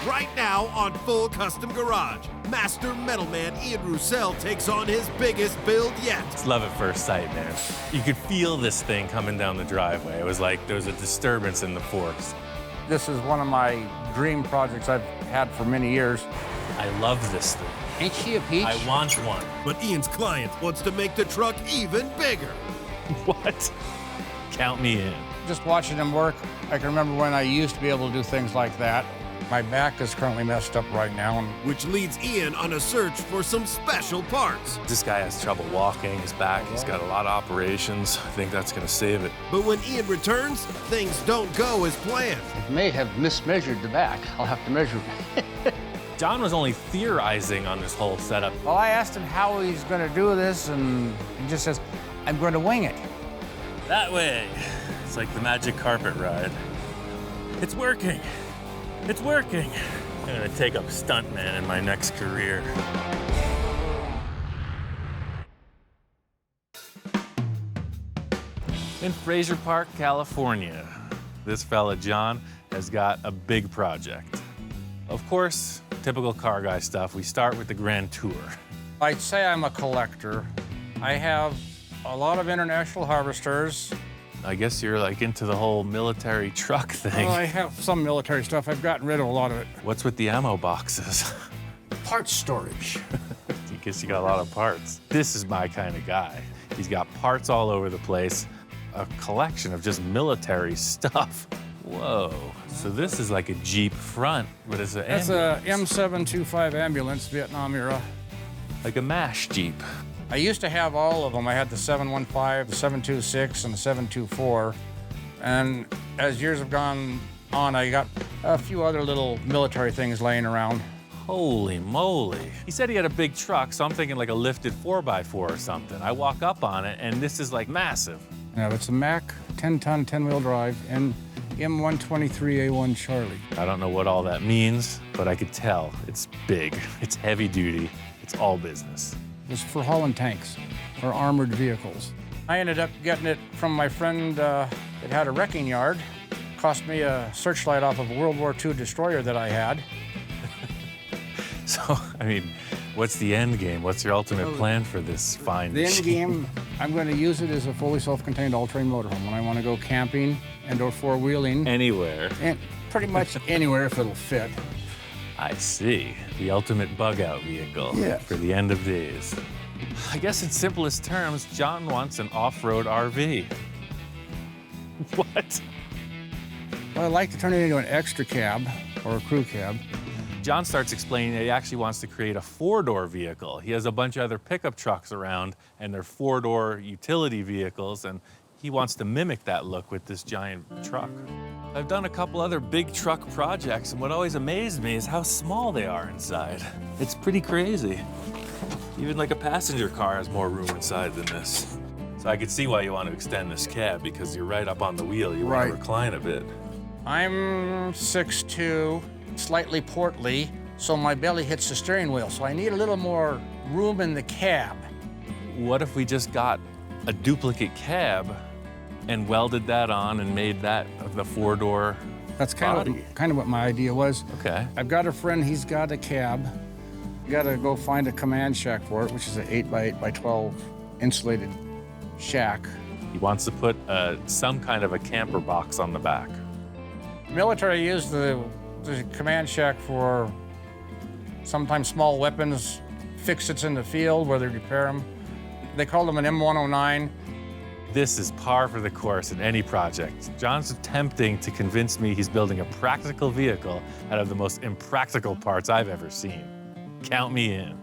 Right now on Full Custom Garage, master metalman Ian Roussel takes on his biggest build yet. It's love at first sight, man. You could feel this thing coming down the driveway. It was like there was a disturbance in the force. This is one of my dream projects I've had for many years. I love this thing. Ain't she a peach? I want one. But Ian's client wants to make the truck even bigger. What? Count me in. Just watching them work, I can remember when I used to be able to do things like that. My back is currently messed up right now. Which leads Ian on a search for some special parts. This guy has trouble walking, his back, he's got a lot of operations. I think that's gonna save it. But when Ian returns, things don't go as planned. It may have mismeasured the back. I'll have to measure it. John was only theorizing on this whole setup. Well, I asked him how he's going to do this, and he just says, I'm going to wing it. That way. It's like the magic carpet ride. It's working. It's working. I'm gonna take up stuntman in my next career. In Fraser Park, California, this fella, John, has got a big project. Of course, typical car guy stuff. We start with the Grand Tour. I'd say I'm a collector. I have a lot of international harvesters. I guess you're like into the whole military truck thing. Well, I have some military stuff. I've gotten rid of a lot of it. What's with the ammo boxes? Parts storage. I guess you got a lot of parts. This is my kind of guy. He's got parts all over the place, a collection of just military stuff. Whoa. So this is like a Jeep front, but it's an That's ambulance. a M725 ambulance, Vietnam era. Like a MASH Jeep. I used to have all of them. I had the 715, the 726, and the 724. And as years have gone on, I got a few other little military things laying around. Holy moly. He said he had a big truck, so I'm thinking like a lifted 4x4 or something. I walk up on it, and this is like massive. Now, it's a Mack 10-ton, 10-wheel drive, and M123A1 Charlie. I don't know what all that means, but I could tell it's big, it's heavy duty, it's all business. It's for hauling tanks or armored vehicles. I ended up getting it from my friend that had a wrecking yard. Cost me a searchlight off of a World War II destroyer that I had. So, I mean, what's the end game? What's your ultimate plan for this fine The end machine? game, I'm going to use it as a fully self-contained all-terrain motorhome when I want to go camping and or four-wheeling. Anywhere. And pretty much anywhere if it'll fit. I see. The ultimate bug-out vehicle Yes. for the end of days. I guess in simplest terms, John wants an off-road RV. What? Well, I'd like to turn it into an extra cab or a crew cab. John starts explaining that he actually wants to create a four-door vehicle. He has a bunch of other pickup trucks around, and they're four-door utility vehicles, and he wants to mimic that look with this giant truck. I've done a couple other big truck projects, and what always amazed me is how small they are inside. It's pretty crazy. Even like a passenger car has more room inside than this. So I could see why you want to extend this cab, because you're right up on the wheel. You want to recline a bit. I'm 6'2", slightly portly, so my belly hits the steering wheel, so I need a little more room in the cab. What if we just got a duplicate cab and welded that on and made that the four-door That's body? kind of what my idea was. Okay. I've got a friend, he's got a cab. Got to go find a command shack for it, which is an 8x8x12 insulated shack. He wants to put some kind of a camper box on the back. Military used the command shack for sometimes small weapons, fix-its in the field where they repair them. They call them an M109. This is par for the course in any project. John's attempting to convince me he's building a practical vehicle out of the most impractical parts I've ever seen. Count me in.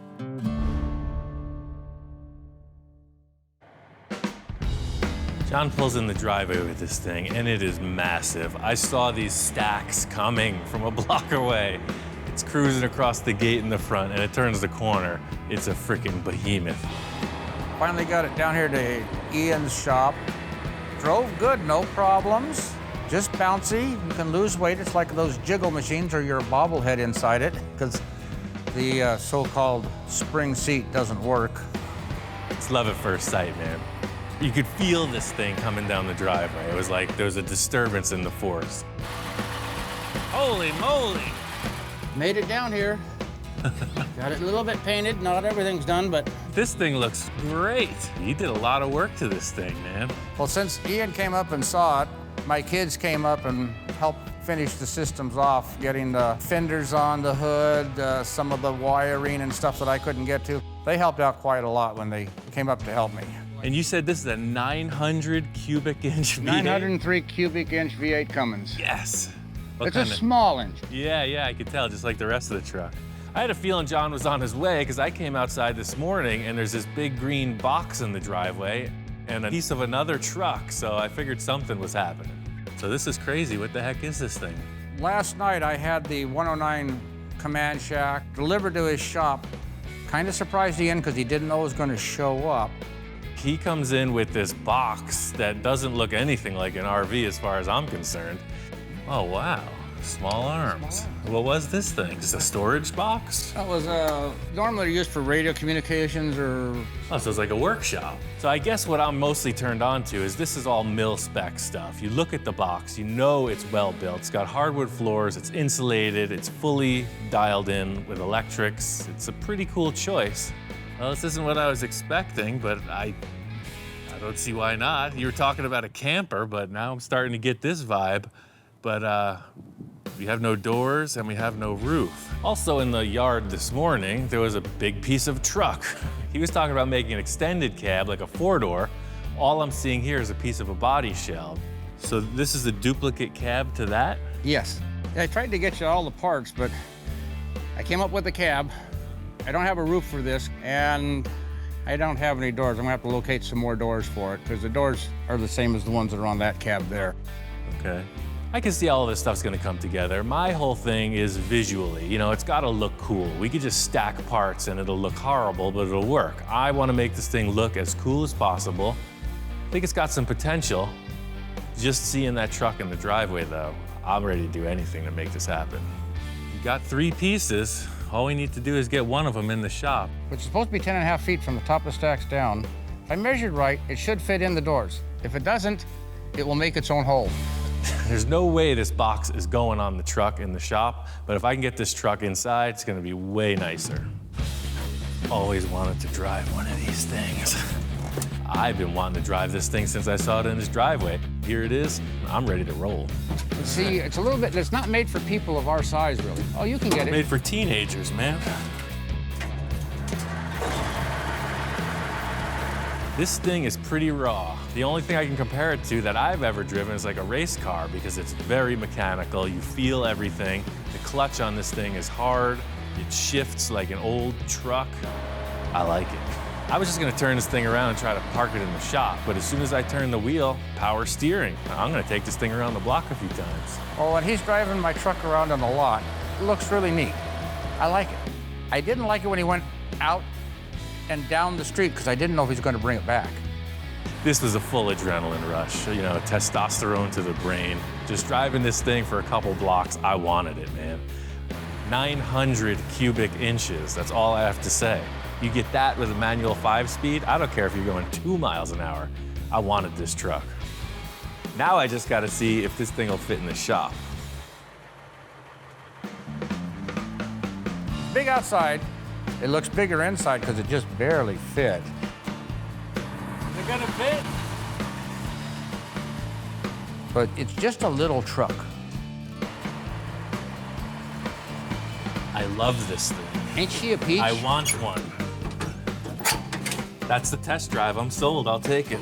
John pulls in the driveway with this thing, and it is massive. I saw these stacks coming from a block away. It's cruising across the gate in the front, and it turns the corner. It's a freaking behemoth. Finally got it down here to Ian's shop. Drove good, no problems. Just bouncy, you can lose weight. It's like those jiggle machines or your bobblehead inside it, because the so-called spring seat doesn't work. It's love at first sight, man. You could feel this thing coming down the driveway. It was like there was a disturbance in the force. Holy moly! Made it down here. Got it a little bit painted. Not everything's done, but... This thing looks great. You did a lot of work to this thing, man. Well, since Ian came up and saw it, my kids came up and helped finish the systems off, getting the fenders on the hood, some of the wiring and stuff that I couldn't get to. They helped out quite a lot when they came up to help me. And you said this is a 900 cubic inch V8? 903 cubic inch V8 Cummins. Yes. It's a small engine. Yeah, I could tell, just like the rest of the truck. I had a feeling John was on his way because I came outside this morning and there's this big green box in the driveway and a piece of another truck, so I figured something was happening. So this is crazy. What the heck is this thing? Last night I had the 109 command shack delivered to his shop. Kind of surprised Ian because he didn't know it was going to show up. He comes in with this box that doesn't look anything like an RV as far as I'm concerned. Oh, wow. Small arms. What was this thing? Just a storage box? That was normally used for radio communications or... Oh, so it's like a workshop. So I guess what I'm mostly turned on to is this is all mil-spec stuff. You look at the box, you know it's well built. It's got hardwood floors, it's insulated, it's fully dialed in with electrics. It's a pretty cool choice. Well, this isn't what I was expecting, but I don't see why not. You were talking about a camper, but now I'm starting to get this vibe. But we have no doors and we have no roof. Also in the yard this morning, there was a big piece of truck. He was talking about making an extended cab, like a 4-door. All I'm seeing here is a piece of a body shell. So this is a duplicate cab to that? Yes. I tried to get you all the parts, but I came up with a cab. I don't have a roof for this, and I don't have any doors. I'm gonna have to locate some more doors for it, because the doors are the same as the ones that are on that cab there. Okay. I can see all of this stuff's gonna come together. My whole thing is visually, you know, it's gotta look cool. We could just stack parts and it'll look horrible, but it'll work. I wanna make this thing look as cool as possible. I think it's got some potential. Just seeing that truck in the driveway though, I'm ready to do anything to make this happen. You got 3 pieces. All we need to do is get one of them in the shop. Which is supposed to be 10.5 feet from the top of the stacks down. If I measured right, it should fit in the doors. If it doesn't, it will make its own hole. There's no way this box is going on the truck in the shop, but if I can get this truck inside, it's gonna be way nicer. Always wanted to drive one of these things. I've been wanting to drive this thing since I saw it in his driveway. Here it is, I'm ready to roll. See, it's a little bit, it's not made for people of our size, really. Oh, you can get it. Made for teenagers, man. This thing is pretty raw. The only thing I can compare it to that I've ever driven is like a race car because it's very mechanical. You feel everything. The clutch on this thing is hard. It shifts like an old truck. I like it. I was just gonna turn this thing around and try to park it in the shop, but as soon as I turn the wheel, power steering. I'm gonna take this thing around the block a few times. Well, when he's driving my truck around on the lot, it looks really neat. I like it. I didn't like it when he went out and down the street because I didn't know if he was going to bring it back. This was a full adrenaline rush, you know, testosterone to the brain. Just driving this thing for a couple blocks, I wanted it, man. 900 cubic inches, that's all I have to say. You get that with a manual 5-speed, I don't care if you're going 2 miles an hour. I wanted this truck. Now I just gotta see if this thing will fit in the shop. Big outside. It looks bigger inside because it just barely fit. Is it gonna fit? But it's just a little truck. I love this thing. Ain't she a peach? I want one. That's the test drive. I'm sold. I'll take it.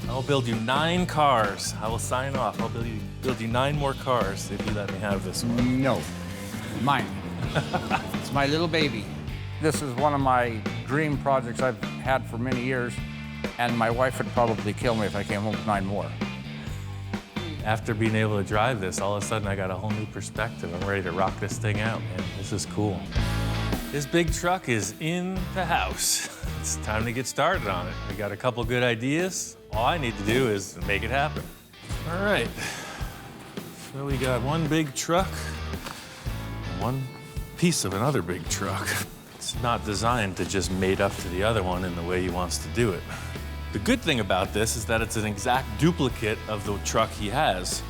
I'll build you 9 cars. I will sign off. I'll build you 9 more cars if you let me have this one. No, mine. It's my little baby. This is one of my dream projects I've had for many years, and my wife would probably kill me if I came home with 9 more. After being able to drive this, all of a sudden I got a whole new perspective. I'm ready to rock this thing out, man. This is cool. This big truck is in the house. It's time to get started on it. I got a couple good ideas. All I need to do is make it happen. All right. So we got one big truck, and one piece of another big truck. It's not designed to just mate up to the other one in the way he wants to do it. The good thing about this is that it's an exact duplicate of the truck he has.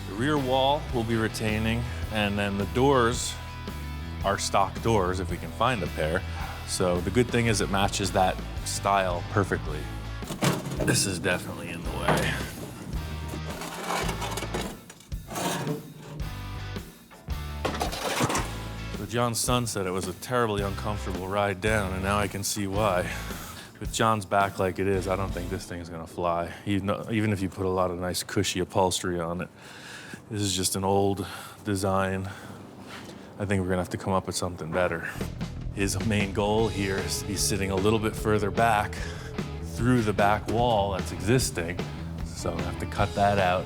The rear wall will be retaining, and then the doors our stock doors if we can find a pair. So the good thing is it matches that style perfectly. This is definitely in the way. So John's son said it was a terribly uncomfortable ride down, and now I can see why. With John's back like it is, I don't think this thing's gonna fly. Even if you put a lot of nice cushy upholstery on it. This is just an old design. I think we're gonna have to come up with something better. His main goal here is to be sitting a little bit further back through the back wall that's existing. So I'm gonna have to cut that out.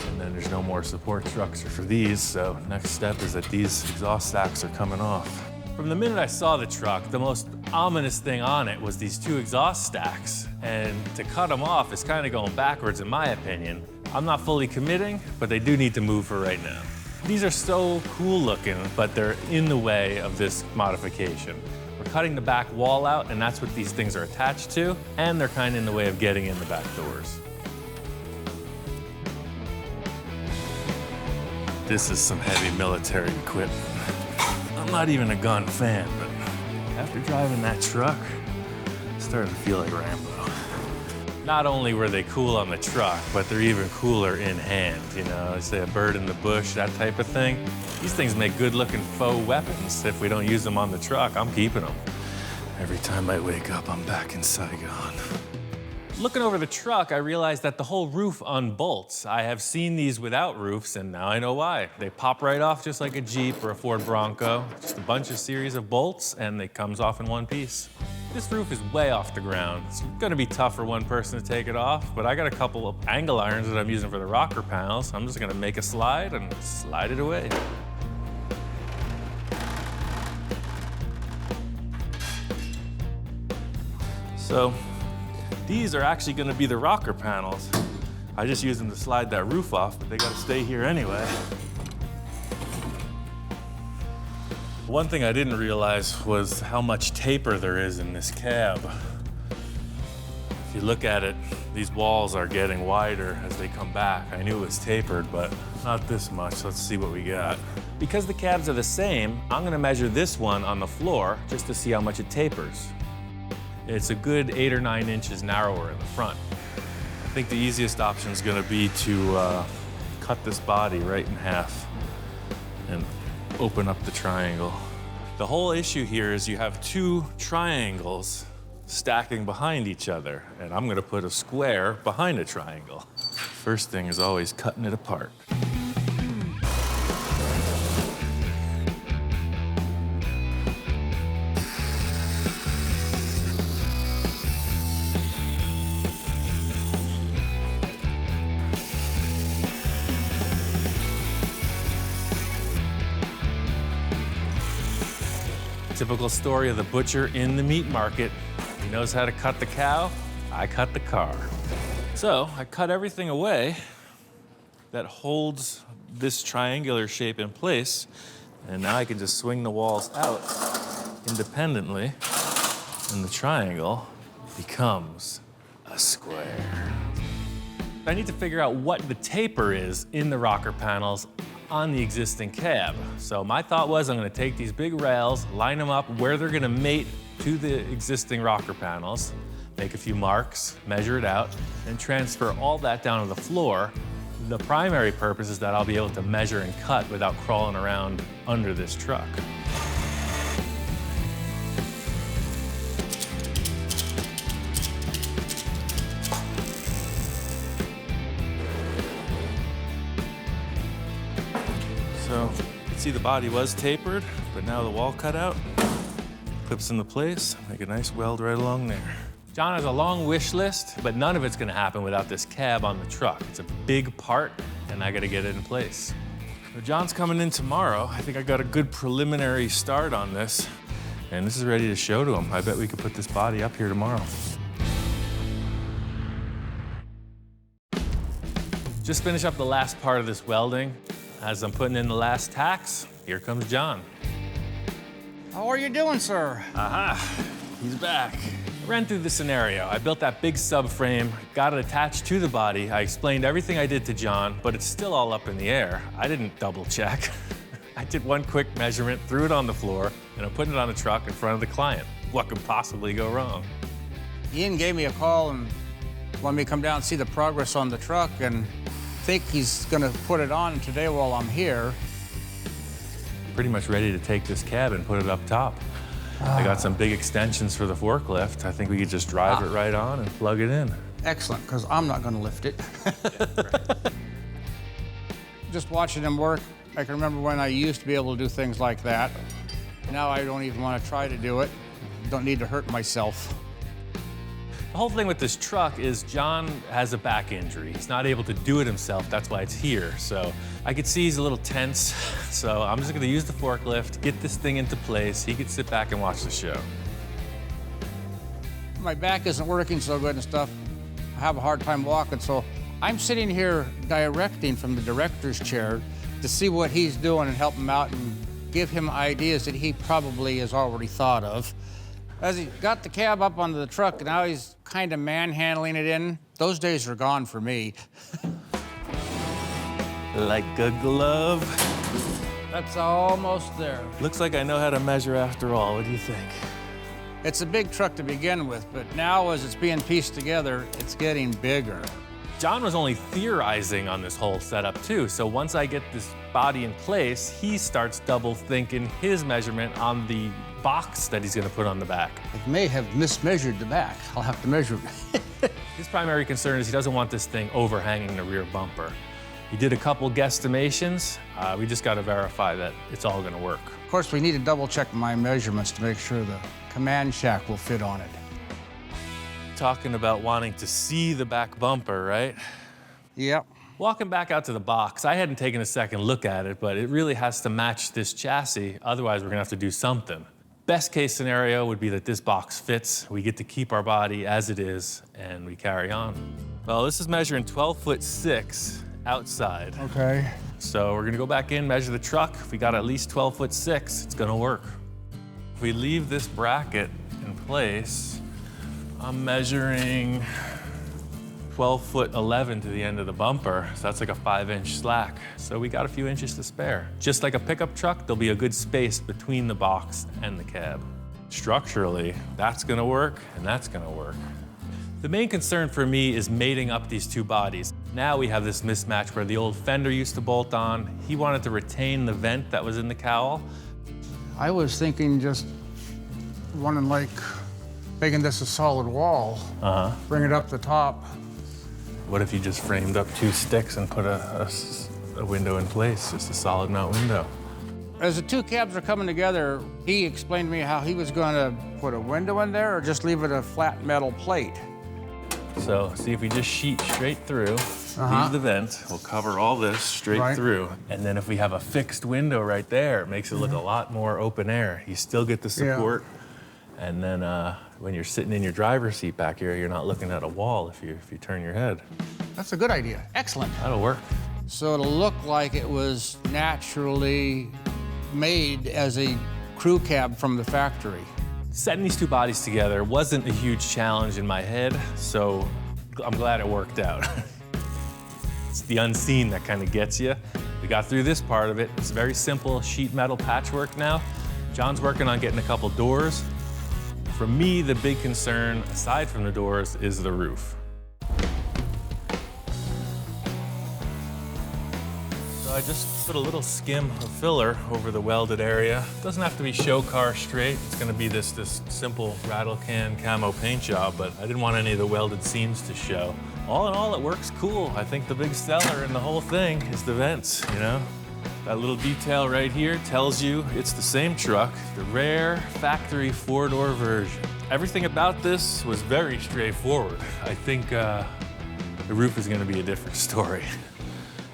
And then there's no more support structure for these. So next step is that these exhaust stacks are coming off. From the minute I saw the truck, the most ominous thing on it was these two exhaust stacks. And to cut them off is kind of going backwards in my opinion. I'm not fully committing, but they do need to move for right now. These are so cool looking, but they're in the way of this modification. We're cutting the back wall out, and that's what these things are attached to, and they're kind of in the way of getting in the back doors. This is some heavy military equipment. I'm not even a gun fan, but after driving that truck, I'm starting to feel like Rambo. Not only were they cool on the truck, but they're even cooler in hand. You know, they say a bird in the bush, that type of thing. These things make good-looking faux weapons. If we don't use them on the truck, I'm keeping them. Every time I wake up, I'm back in Saigon. Looking over the truck, I realized that the whole roof unbolts. I have seen these without roofs, and now I know why. They pop right off just like a Jeep or a Ford Bronco. Just a bunch of series of bolts, and it comes off in one piece. This roof is way off the ground. It's gonna be tough for one person to take it off, but I got a couple of angle irons that I'm using for the rocker panels. I'm just gonna make a slide and slide it away. So, these are actually gonna be the rocker panels. I just use them to slide that roof off, but they gotta stay here anyway. One thing I didn't realize was how much taper there is in this cab. If you look at it, these walls are getting wider as they come back. I knew it was tapered, but not this much. Let's see what we got. Because the cabs are the same, I'm gonna measure this one on the floor just to see how much it tapers. It's a good 8 or 9 inches narrower in the front. I think the easiest option is gonna be to cut this body right in half and open up the triangle. The whole issue here is you have two triangles stacking behind each other, and I'm gonna put a square behind a triangle. First thing is always cutting it apart. Typical story of the butcher in the meat market. He knows how to cut the cow, I cut the car. So I cut everything away that holds this triangular shape in place, and now I can just swing the walls out independently, and the triangle becomes a square. I need to figure out what the taper is in the rocker panels on the existing cab. So my thought was I'm gonna take these big rails, line them up where they're gonna mate to the existing rocker panels, make a few marks, measure it out, and transfer all that down to the floor. The primary purpose is that I'll be able to measure and cut without crawling around under this truck. So you can see the body was tapered, but now the wall cut out, clips into place, make a nice weld right along there. John has a long wish list, but none of it's gonna happen without this cab on the truck. It's a big part, and I gotta get it in place. So John's coming in tomorrow. I think I got a good preliminary start on this, and this is ready to show to him. I bet we could put this body up here tomorrow. Just finish up the last part of this welding. As I'm putting in the last tacks, here comes John. How are you doing, sir? Aha, he's back. I ran through the scenario. I built that big subframe, got it attached to the body. I explained everything I did to John, but it's still all up in the air. I didn't double check. I did one quick measurement, threw it on the floor, and I'm putting it on a truck in front of the client. What could possibly go wrong? Ian gave me a call and wanted me to come down and see the progress on the truck, and think he's gonna put it on today while I'm here. Pretty much ready to take this cab and put it up top. I got some big extensions for the forklift. I think we could just drive it right on and plug it in. Excellent, because I'm not gonna lift it. Just watching him work, I can remember when I used to be able to do things like that. Now I don't even want to try to do it. Don't need to hurt myself. The whole thing with this truck is John has a back injury. He's not able to do it himself. That's why it's here. So I could see he's a little tense. So I'm just gonna use the forklift, get this thing into place. He could sit back and watch the show. My back isn't working so good and stuff. I have a hard time walking, so I'm sitting here directing from the director's chair to see what he's doing and help him out and give him ideas that he probably has already thought of. As he got the cab up onto the truck, now he's kind of manhandling it in. Those days are gone for me. Like a glove. That's almost there. Looks like I know how to measure after all. What do you think? It's a big truck to begin with, but now as it's being pieced together, it's getting bigger. John was only theorizing on this whole setup too, so once I get this body in place, he starts double thinking his measurement on the box that he's gonna put on the back. I may have mismeasured the back. I'll have to measure it. His primary concern is he doesn't want this thing overhanging the rear bumper. He did a couple guesstimations. We just gotta verify that it's all gonna work. Of course, we need to double check my measurements to make sure the command shack will fit on it. Talking about wanting to see the back bumper, right? Yep. Walking back out to the box, I hadn't taken a second look at it, but it really has to match this chassis. Otherwise, we're gonna have to do something. Best case scenario would be that this box fits. We get to keep our body as it is, and we carry on. Well, this is measuring 12'6" outside. Okay. So we're gonna go back in, measure the truck. If we got at least 12'6", it's gonna work. If we leave this bracket in place, I'm measuring 12'11" to the end of the bumper, so that's like a 5-inch slack. So we got a few inches to spare. Just like a pickup truck, there'll be a good space between the box and the cab. Structurally, that's gonna work and that's gonna work. The main concern for me is mating up these two bodies. Now we have this mismatch where the old fender used to bolt on. He wanted to retain the vent that was in the cowl. I was thinking just wanting like making this a solid wall. Bring it up the top. What if you just framed up 2 sticks and put a window in place, just a solid mount window? As the two cabs are coming together, he explained to me how he was going to put a window in there or just leave it a flat metal plate. So see if we just sheet straight through, leave the vent, we'll cover all this straight through. And then if we have a fixed window right there, it makes it look a lot more open air. You still get the support. And then when you're sitting in your driver's seat back here, you're not looking at a wall if you turn your head. That's a good idea. Excellent. That'll work. So it'll look like it was naturally made as a crew cab from the factory. Setting these two bodies together wasn't a huge challenge in my head, so I'm glad it worked out. It's the unseen that kind of gets you. We got through this part of it. It's very simple sheet metal patchwork now. John's working on getting a couple doors. For me, the big concern, aside from the doors, is the roof. So I just put a little skim of filler over the welded area. It doesn't have to be show car straight. It's gonna be this simple rattle can camo paint job, but I didn't want any of the welded seams to show. All in all, it works cool. I think the big seller in the whole thing is the vents, you know? That little detail right here tells you it's the same truck, the rare factory 4-door version. Everything about this was very straightforward. I think the roof is gonna be a different story.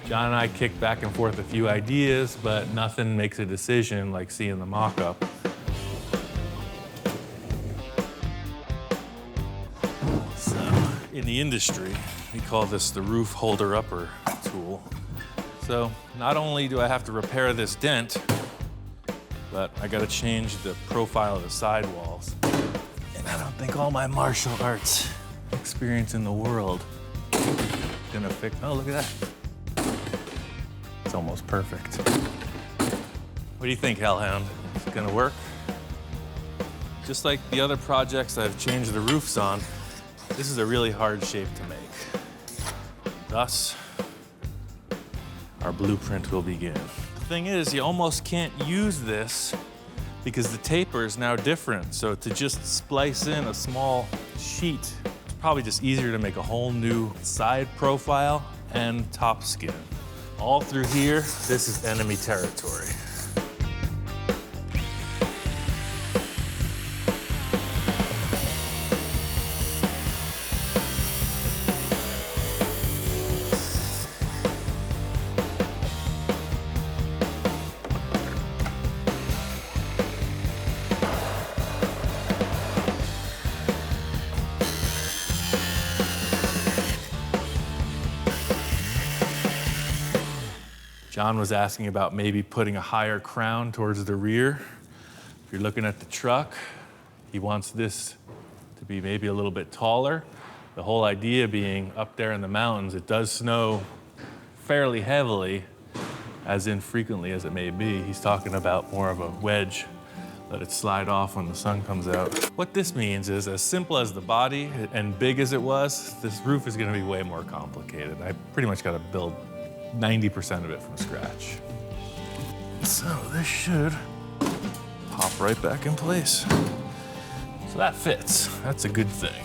John and I kicked back and forth a few ideas, but nothing makes a decision like seeing the mock-up. So, in the industry, we call this the roof holder-upper tool. So not only do I have to repair this dent, but I gotta change the profile of the sidewalls. And I don't think all my martial arts experience in the world gonna fix, oh, look at that. It's almost perfect. What do you think, Hellhound? Is it gonna work? Just like the other projects I've changed the roofs on, this is a really hard shape to make. Thus, our blueprint will begin. The thing is, you almost can't use this because the taper is now different. So to just splice in a small sheet, it's probably just easier to make a whole new side profile and top skin. All through here, this is enemy territory. John was asking about maybe putting a higher crown towards the rear. If you're looking at the truck, he wants this to be maybe a little bit taller. The whole idea being up there in the mountains, it does snow fairly heavily, as infrequently as it may be. He's talking about more of a wedge, let it slide off when the sun comes out. What this means is, as simple as the body and big as it was, this roof is gonna be way more complicated. I pretty much gotta build 90% of it from scratch. So this should pop right back in place. So that fits, that's a good thing.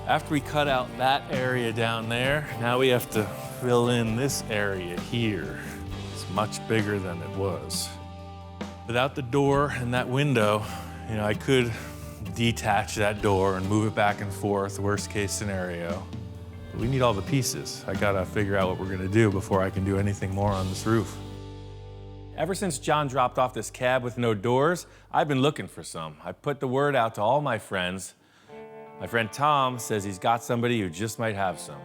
After we cut out that area down there, now we have to fill in this area here. It's much bigger than it was. Without the door and that window, you know, I could detach that door and move it back and forth, worst case scenario. We need all the pieces. I gotta figure out what we're gonna do before I can do anything more on this roof. Ever since John dropped off this cab with no doors, I've been looking for some. I put the word out to all my friends. My friend Tom says he's got somebody who just might have some.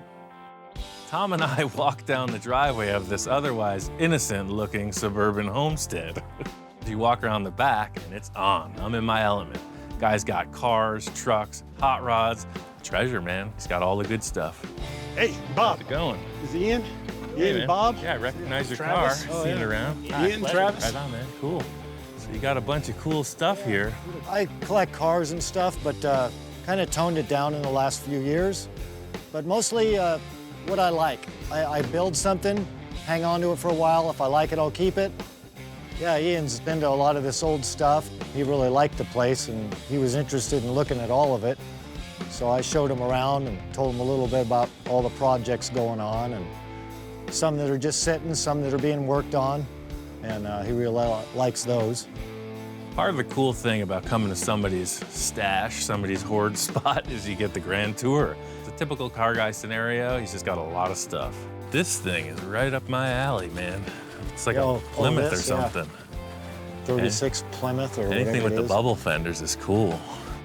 Tom and I walked down the driveway of this otherwise innocent-looking suburban homestead. You walk around the back and it's on. I'm in my element. Guy's got cars, trucks, hot rods. Treasure, man. He's got all the good stuff. Hey, Bob. How's it going? Is it Ian? Hey, Ian, man. Bob? Yeah, I recognize your Travis? car. Oh, Seen yeah. it around. Ian, Travis? Right on, man. Cool. So you got a bunch of cool stuff here. I collect cars and stuff, but kind of toned it down in the last few years. But mostly what I like. I build something, hang on to it for a while. If I like it, I'll keep it. Yeah, Ian's been to a lot of this old stuff. He really liked the place, and he was interested in looking at all of it. So I showed him around and told him a little bit about all the projects going on, and some that are just sitting, some that are being worked on, and he really likes those. Part of the cool thing about coming to somebody's stash, somebody's hoard spot, is you get the grand tour. It's a typical car guy scenario. He's just got a lot of stuff. This thing is right up my alley, man. It's like a Plymouth or something. Yeah. 36 Plymouth or anything whatever with it the is. bubble fenders is cool.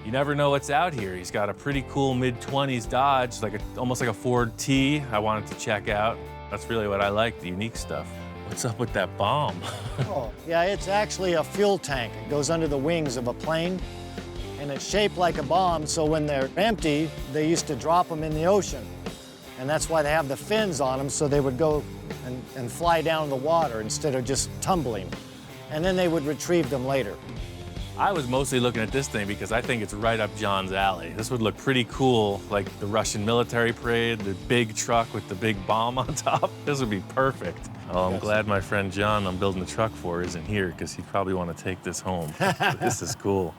You never know what's out here. He's got a pretty cool mid-20s Dodge, almost like a Ford T I wanted to check out. That's really what I like, the unique stuff. What's up with that bomb? Oh, yeah, it's actually a fuel tank. It goes under the wings of a plane, and it's shaped like a bomb, so when they're empty, they used to drop them in the ocean. And that's why they have the fins on them, so they would go and fly down in the water instead of just tumbling. And then they would retrieve them later. I was mostly looking at this thing because I think it's right up John's alley. This would look pretty cool, like the Russian military parade, the big truck with the big bomb on top. This would be perfect. Oh, I'm glad my friend John I'm building the truck for isn't here, because he'd probably want to take this home. This is cool.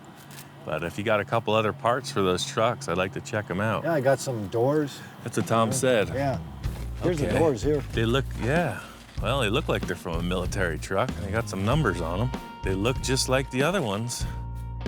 But if you got a couple other parts for those trucks, I'd like to check them out. Yeah, I got some doors. That's what Tom said. Yeah. Here's the Okay. doors here. They look, yeah. Well, they look like they're from a military truck. They got some numbers on them. They look just like the other ones.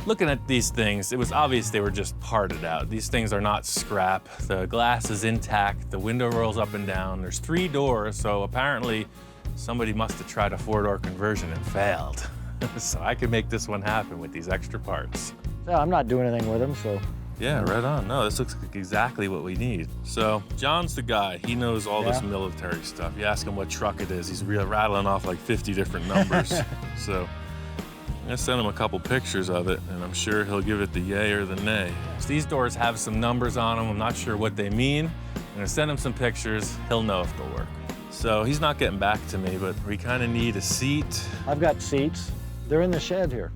Looking at these things, it was obvious they were just parted out. These things are not scrap. The glass is intact. The window rolls up and down. There's 3 doors, so apparently somebody must have tried a 4-door conversion and failed. So I could make this one happen with these extra parts. Yeah, I'm not doing anything with them, so. Yeah, right on. No, this looks like exactly what we need. So John's the guy. He knows all this Yeah. military stuff. You ask him what truck it is, he's rattling off like 50 different numbers. So I'm gonna send him a couple pictures of it, and I'm sure he'll give it the yay or the nay. So these doors have some numbers on them. I'm not sure what they mean. I'm gonna send him some pictures. He'll know if they'll work. So he's not getting back to me, but we kind of need a seat. I've got seats. They're in the shed here.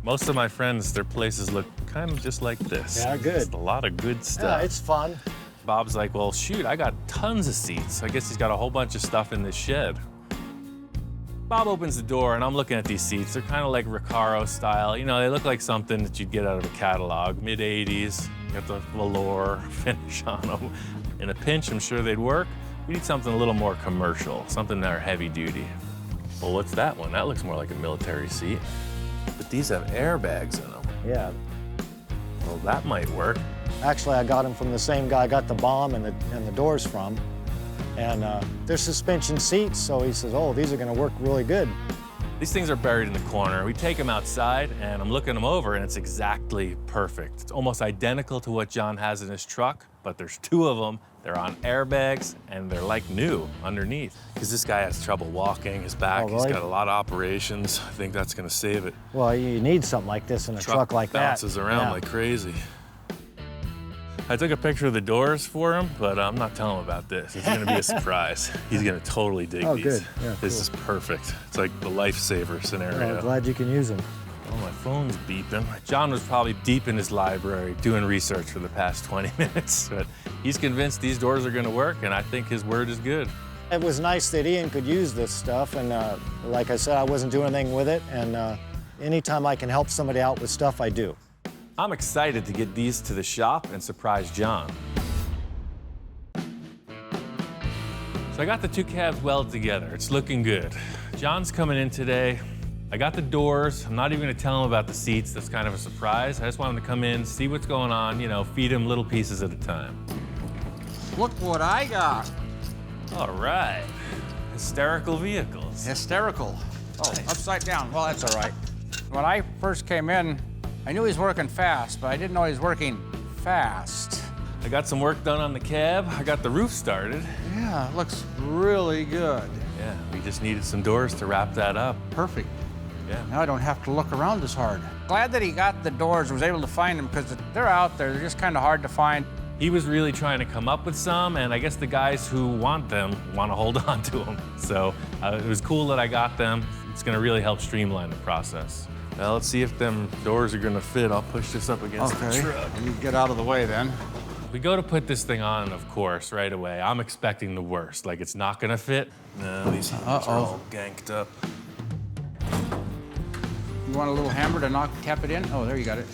Most of my friends, their places look kind of just like this. Yeah, good. Just a lot of good stuff. Yeah, it's fun. Bob's like, well, shoot, I got tons of seats. I guess he's got a whole bunch of stuff in this shed. Bob opens the door, and I'm looking at these seats. They're kind of like Recaro style. You know, they look like something that you'd get out of a catalog, mid-'80s. You got the velour finish on them. In a pinch, I'm sure they'd work. We need something a little more commercial, something that are heavy duty. Well, what's that one? That looks more like a military seat. But these have airbags in them. Yeah. Well, that might work. Actually, I got them from the same guy I got the bomb and the doors from. And they're suspension seats, so he says, oh, these are gonna work really good. These things are buried in the corner. We take them outside, and I'm looking them over, and it's exactly perfect. It's almost identical to what John has in his truck, but there's two of them. They're on airbags, and they're like new underneath. Because this guy has trouble walking, his back, Oh, really? He's got a lot of operations. I think that's gonna save it. Well, you need something like this in a truck like that. Bounces around Yeah. like crazy. I took a picture of the doors for him, but I'm not telling him about this. It's gonna be a surprise. He's gonna totally dig Oh, these. good. Yeah, This cool. is perfect. It's like the lifesaver scenario. Well, I'm glad you can use them. Oh, my phone's beeping. John was probably deep in his library doing research for the past 20 minutes, but he's convinced these doors are gonna work, and I think his word is good. It was nice that Ian could use this stuff, and like I said, I wasn't doing anything with it, and anytime I can help somebody out with stuff, I do. I'm excited to get these to the shop and surprise John. So I got the two cabs welded together. It's looking good. John's coming in today. I got the doors. I'm not even gonna tell him about the seats. That's kind of a surprise. I just want him to come in, see what's going on, you know, feed him little pieces at a time. Look what I got. All right. Hysterical vehicles. Hysterical. Oh, upside down. Well, that's all right. When I first came in, I knew he was working fast, but I didn't know he was working fast. I got some work done on the cab. I got the roof started. Yeah, it looks really good. Yeah, we just needed some doors to wrap that up. Perfect. Yeah. Now I don't have to look around as hard. Glad that he got the doors, was able to find them, because they're out there. They're just kind of hard to find. He was really trying to come up with some, and I guess the guys who want them want to hold on to them. So it was cool that I got them. It's gonna really help streamline the process. Now let's see if them doors are gonna fit. I'll push this up against the truck. You get out of the way then. We go to put this thing on, of course, right away. I'm expecting the worst, like it's not gonna fit. No, these hinges are all ganked up. You want a little hammer to tap it in? Oh, there you got it.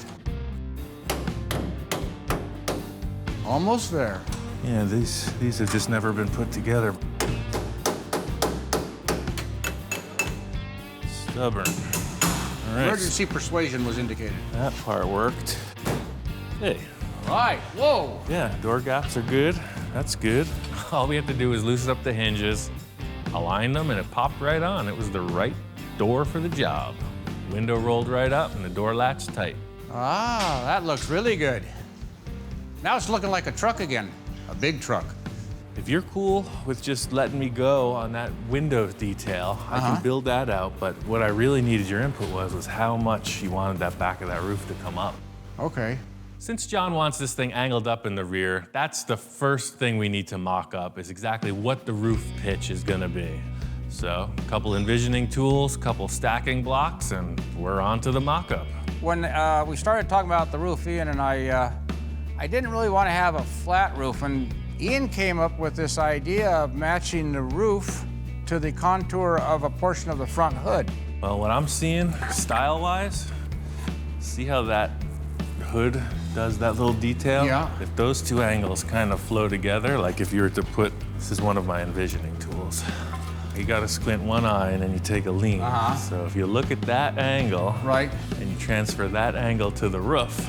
Almost there. Yeah, these have just never been put together. Stubborn. All right. Emergency persuasion was indicated. That part worked. Hey, All right, whoa. yeah, door gaps are good. That's good. All we have to do is loosen up the hinges, align them, and it popped right on. It was the right door for the job. Window rolled right up, and the door latched tight. Ah, that looks really good. Now it's looking like a truck again, a big truck. If you're cool with just letting me go on that window detail, I can build that out, but what I really needed your input was how much you wanted that back of that roof to come up. Okay. Since John wants this thing angled up in the rear, that's the first thing we need to mock up, is exactly what the roof pitch is gonna be. So, a couple envisioning tools, couple stacking blocks, and we're on to the mock-up. When we started talking about the roof, Ian and I didn't really want to have a flat roof, and Ian came up with this idea of matching the roof to the contour of a portion of the front hood. Well, what I'm seeing, style-wise, see how that hood does that little detail? Yeah. If those two angles kind of flow together, like if you were to put, this is one of my envisioning tools. You gotta squint one eye and then you take a lean. So if you look at that angle, Right. and you transfer that angle to the roof,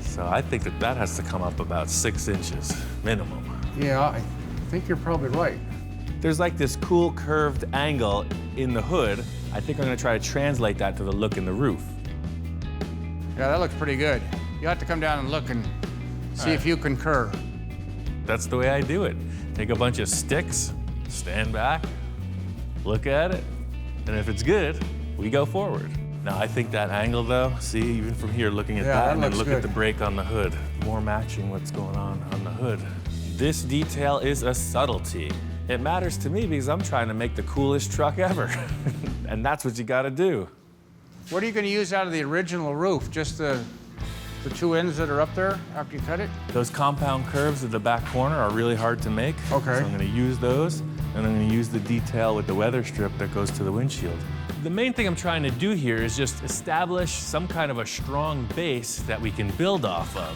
so I think that that has to come up about 6 inches minimum. Yeah, I think you're probably right. There's like this cool curved angle in the hood. I think I'm gonna try to translate that to the look in the roof. Yeah, that looks pretty good. You have to come down and look and see if you concur. That's the way I do it. Take a bunch of sticks, stand back, look at it, and if it's good, we go forward. Now, I think that angle though, see, even from here, looking at Yeah, that, that and then looks look at good. the brake on the hood, more matching what's going on the hood. This detail is a subtlety. It matters to me because I'm trying to make the coolest truck ever. And that's what you gotta do. What are you going to use out of the original roof? Just the two ends that are up there after you cut it? Those compound curves at the back corner are really hard to make. Okay. So I'm gonna use those, and I'm gonna use the detail with the weather strip that goes to the windshield. The main thing I'm trying to do here is just establish some kind of a strong base that we can build off of.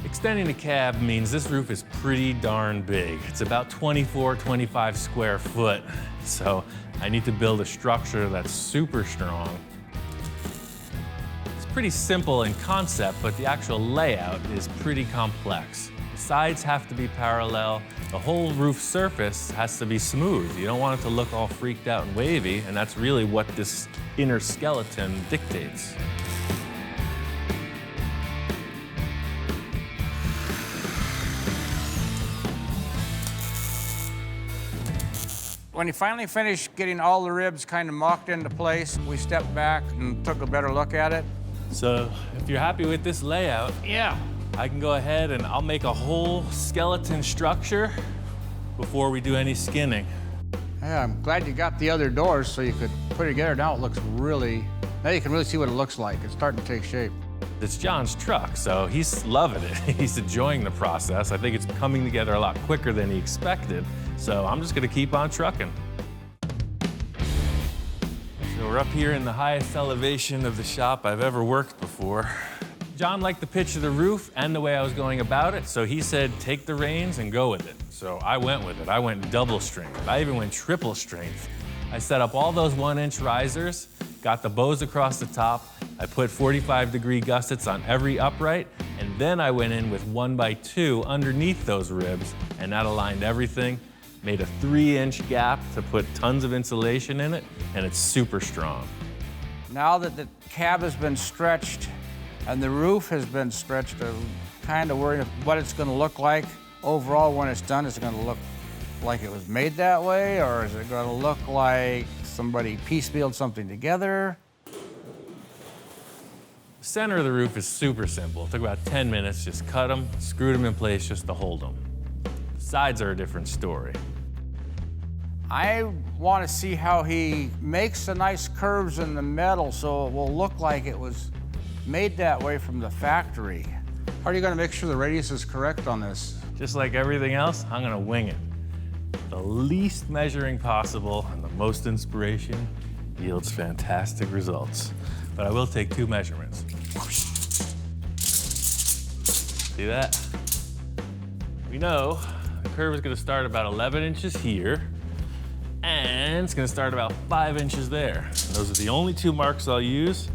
Extending the cab means this roof is pretty darn big. It's about 24, 25 square foot. So I need to build a structure that's super strong. It's pretty simple in concept, but the actual layout is pretty complex. The sides have to be parallel. The whole roof surface has to be smooth. You don't want it to look all freaked out and wavy, and that's really what this inner skeleton dictates. When he finally finished getting all the ribs kind of mocked into place, we stepped back and took a better look at it. So if you're happy with this layout, Yeah. I can go ahead and I'll make a whole skeleton structure before we do any skinning. Yeah, I'm glad you got the other doors so you could put it together. Now it looks really, now you can really see what it looks like. It's starting to take shape. It's John's truck, so he's loving it. He's enjoying the process. I think it's coming together a lot quicker than he expected, so I'm just gonna keep on trucking. So we're up here in the highest elevation of the shop I've ever worked before. John liked the pitch of the roof and the way I was going about it, so he said, take the reins and go with it. So I went with it. I went double strength. I even went triple strength. I set up all those 1-inch risers, got the bows across the top. I put 45-degree gussets on every upright, and then I went in with 1x2 underneath those ribs, and that aligned everything, made a 3-inch gap to put tons of insulation in it, and it's super strong. Now that the cab has been stretched and the roof has been stretched, I'm kind of worried what it's going to look like overall when it's done. Is it going to look like it was made that way, or is it going to look like somebody piecemealed something together? The center of the roof is super simple. It took about 10 minutes, just cut them, screwed them in place just to hold them. The sides are a different story. I want to see how he makes the nice curves in the metal so it will look like it was made that way from the factory. How are you going to make sure the radius is correct on this? Just like everything else, I'm gonna wing it. The least measuring possible and the most inspiration yields fantastic results. But I will take 2 measurements. See that? We know the curve is gonna start about 11 inches here, and it's gonna start about 5 inches there. And those are the only 2 marks I'll use.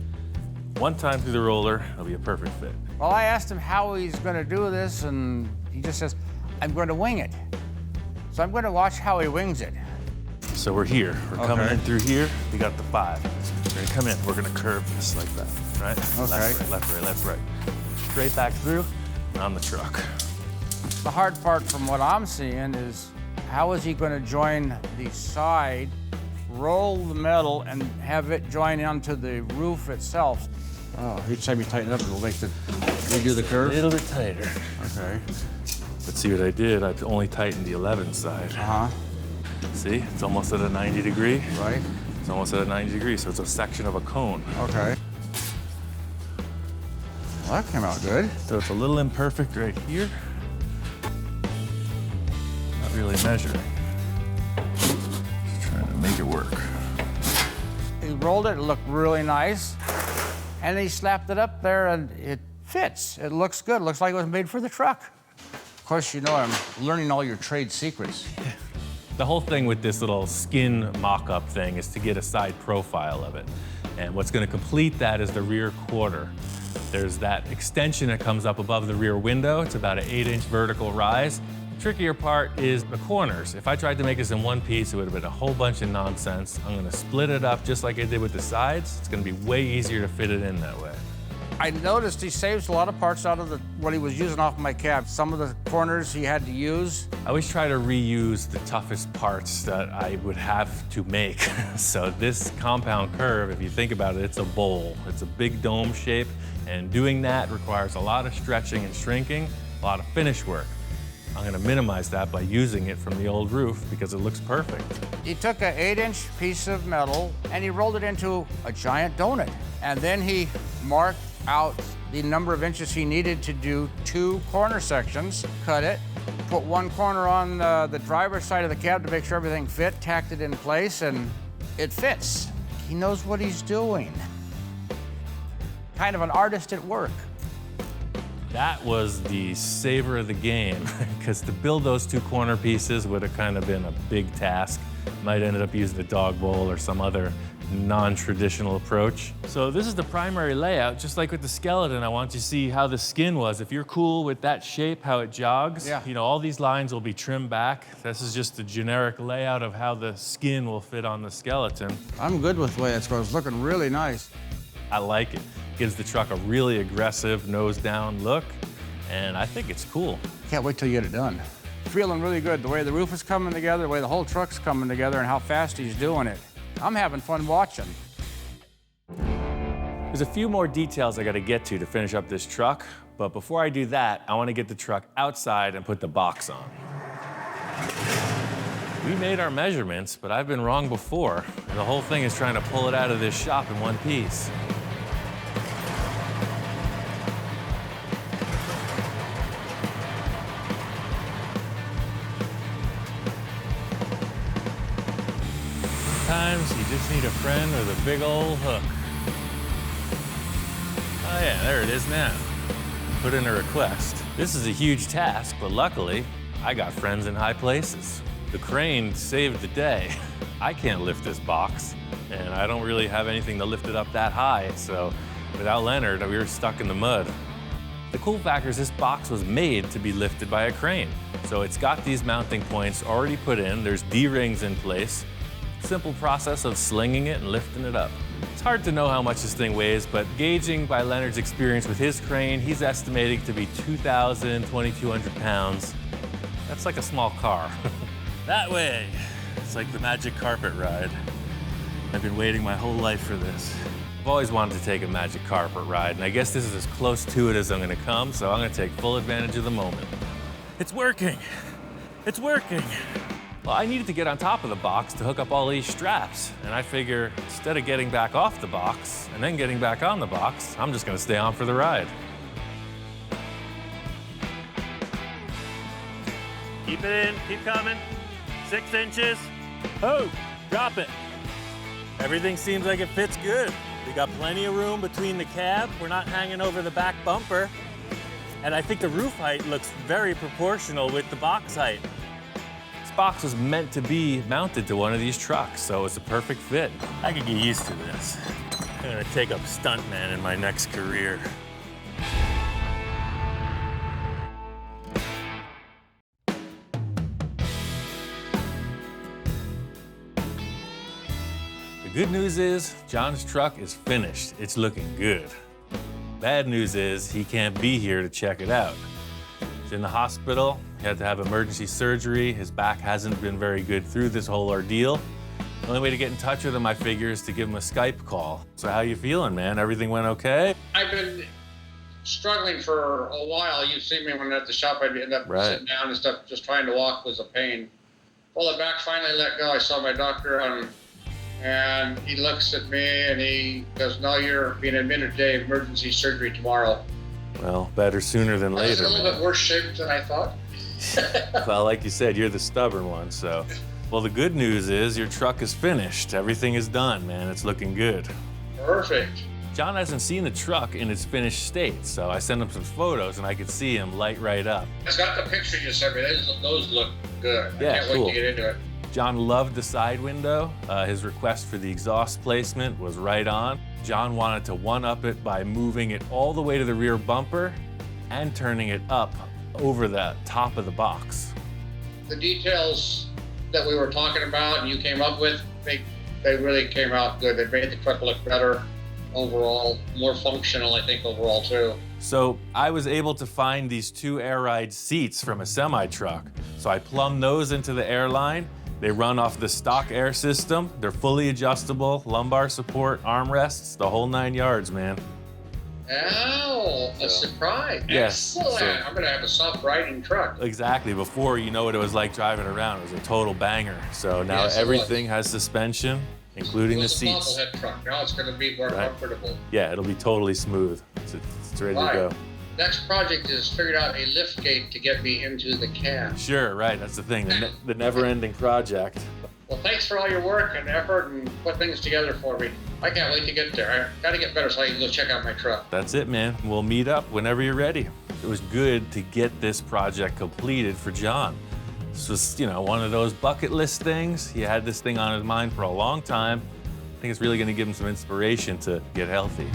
One time through the roller, it'll be a perfect fit. Well, I asked him how he's going to do this, and he just says, I'm going to wing it. So I'm going to watch how he wings it. So we're here. We're coming in through here. We got the 5. We're gonna come in. We're gonna curve this like that, right? Okay. Left, right, left, right. Straight back through, and on the truck. The hard part from what I'm seeing is how is he going to join the side, roll the metal, and have it join onto the roof itself? Oh, each time you tighten it up, it'll make the redo the curve? A little bit tighter. Okay. But see what I did? I only tightened the 11 side. Uh-huh. See, it's almost at a 90 degree. Right. It's almost at a 90 degree, so it's a section of a cone. Okay. Well, that came out good. So it's a little imperfect right here. Not really measuring. Just trying to make it work. He rolled it looked really nice. And he slapped it up there, and it fits. It looks good. It looks like it was made for the truck. Of course, you know I'm learning all your trade secrets. The whole thing with this little skin mock-up thing is to get a side profile of it. And what's gonna complete that is the rear quarter. There's that extension that comes up above the rear window. It's about an 8-inch vertical rise. The trickier part is the corners. If I tried to make this in one piece, it would have been a whole bunch of nonsense. I'm gonna split it up just like I did with the sides. It's gonna be way easier to fit it in that way. I noticed he saves a lot of parts out of what he was using off my cab. Some of the corners he had to use. I always try to reuse the toughest parts that I would have to make. So this compound curve, if you think about it, it's a bowl. It's a big dome shape, and doing that requires a lot of stretching and shrinking, a lot of finish work. I'm gonna minimize that by using it from the old roof because it looks perfect. He took an 8-inch piece of metal and he rolled it into a giant donut. And then he marked out the number of inches he needed to do 2 corner sections, cut it, put one corner on the driver's side of the cab to make sure everything fit, tacked it in place, and it fits. He knows what he's doing. Kind of an artist at work. That was the savor of the game, because to build those 2 corner pieces would have kind of been a big task. Might ended up using the dog bowl or some other non-traditional approach. So this is the primary layout. Just like with the skeleton, I want you to see how the skin was. If you're cool with that shape, how it jogs, you know, all these lines will be trimmed back. This is just the generic layout of how the skin will fit on the skeleton. I'm good with the way it's going. It's looking really nice. I like it. Gives the truck a really aggressive nose-down look, and I think it's cool. Can't wait till you get it done. Feeling really good, the way the roof is coming together, the way the whole truck's coming together, and how fast he's doing it. I'm having fun watching. There's a few more details I gotta get to finish up this truck, but before I do that, I wanna get the truck outside and put the box on. We made our measurements, but I've been wrong before, and the whole thing is trying to pull it out of this shop in one piece. Sometimes you just need a friend with a big old hook. Oh yeah, there it is now. Put in a request. This is a huge task, but luckily, I got friends in high places. The crane saved the day. I can't lift this box, and I don't really have anything to lift it up that high, so without Leonard, we were stuck in the mud. The cool factor is this box was made to be lifted by a crane. So it's got these mounting points already put in, there's D-rings in place. Simple process of slinging it and lifting it up. It's hard to know how much this thing weighs, but gauging by Leonard's experience with his crane, he's estimating to be 2,000, 2,200 pounds. That's like a small car. That way. It's like the magic carpet ride. I've been waiting my whole life for this. I've always wanted to take a magic carpet ride, and I guess this is as close to it as I'm gonna come, so I'm gonna take full advantage of the moment. It's working. It's working. Well, I needed to get on top of the box to hook up all these straps, and I figure instead of getting back off the box and then getting back on the box, I'm just gonna stay on for the ride. Keep it in, keep coming. 6 inches. Oh, drop it. Everything seems like it fits good. We got plenty of room between the cab. We're not hanging over the back bumper. And I think the roof height looks very proportional with the box height. This box was meant to be mounted to one of these trucks, so it's a perfect fit. I could get used to this. I'm gonna take up stuntman in my next career. The good news is, John's truck is finished. It's looking good. Bad news is, he can't be here to check it out. He's in the hospital. He had to have emergency surgery. His back hasn't been very good through this whole ordeal. The only way to get in touch with him, I figure, is to give him a Skype call. So how you feeling, man? Everything went okay? I've been struggling for a while. You see me when at the shop, I'd end up sitting down and stuff. Just trying to walk was a pain. Well, the back finally let go. I saw my doctor and he looks at me and he goes, "No, you're being admitted today, emergency surgery tomorrow." Well, better sooner than later. It's a little bit worse shape than I thought. Well, like you said, you're the stubborn one, so. Well, the good news is your truck is finished. Everything is done, man. It's looking good. Perfect. John hasn't seen the truck in its finished state, so I sent him some photos and I could see him light right up. It's got the picture you sent me. Those look good. Yeah, I can't wait to get into it. John loved the side window. His request for the exhaust placement was right on. John wanted to one-up it by moving it all the way to the rear bumper and turning it up over the top of the box. The details that we were talking about and you came up with, they really came out good. They made the truck look better overall, more functional, I think, overall, too. So I was able to find these 2 air ride seats from a semi-truck. So I plumbed those into the airline. They run off the stock air system. They're fully adjustable, lumbar support, armrests, the whole 9 yards, man. Oh, a surprise. Yes. Excellent. So- I'm going to have a soft riding truck. Exactly. Before, you know what it was like driving around. It was a total banger. So now Yes, it everything has suspension, including It the was a seats. bobblehead truck. Now it's going to be more Right. comfortable. Yeah, it'll be totally smooth. It's ready to Right. go. Next project is figured out a lift gate to get me into the cab. Sure, right. That's the thing. The never-ending project. Well, thanks for all your work and effort and put things together for me. I can't wait to get there. I got to get better so I can go check out my truck. That's it, man. We'll meet up whenever you're ready. It was good to get this project completed for John. This was, one of those bucket list things. He had this thing on his mind for a long time. I think it's really going to give him some inspiration to get healthy.